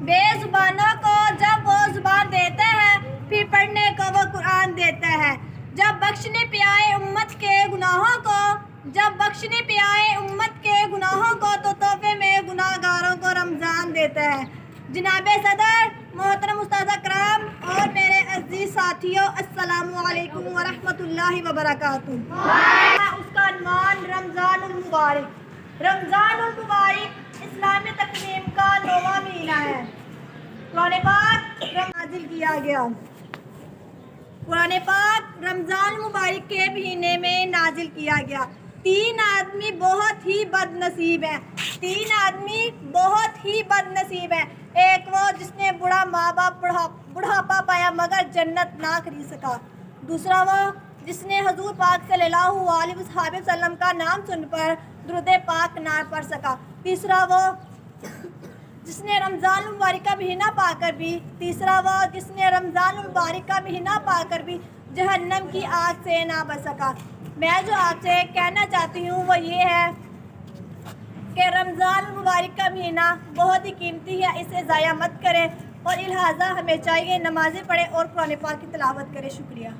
بے زبانوں کو جب وہ زبان دیتے ہیں پھر پڑھنے کو وہ قرآن دیتا ہے۔ جب بخشنے پہ آئے امت کے گناہوں کو تو تحفے میں گناہ گاروں کو رمضان دیتا ہے۔ جناب صدر، محترم استاد کرام اور میرے عزیز ساتھیوں، السلام علیکم ورحمۃ اللہ وبرکاتہ۔ اس کا عنوان رمضان المبارک۔ رمضان المبارک اسلامی تقویم کا 9واں مہینہ ہے۔ قرآن پاک نازل کیا گیا۔ قرآن پاک رمضان المبارک کے مہینے میں نازل کیا گیا۔ تین آدمی بہت ہی بد نصیب ہیں۔ ایک وہ جس نے بڑھاپا پایا مگر جنت نہ خرید سکا۔ دوسرا وہ جس نے حضور پاک صلی اللہ علیہ وسلم کا نام سن پر درود پاک نہ پڑھ سکا۔ تیسرا وہ جس نے رمضان المبارک کا مہینہ پا کر بھی جہنم کی آگ سے نہ بچ سکا۔ میں جو آپ سے کہنا چاہتی ہوں وہ یہ ہے کہ رمضان المبارک کا مہینہ بہت ہی قیمتی ہے، اسے ضائع مت کریں اور لہٰذا ہمیں چاہیے نمازیں پڑھیں اور قرآن پاک کی تلاوت کریں۔ شکریہ۔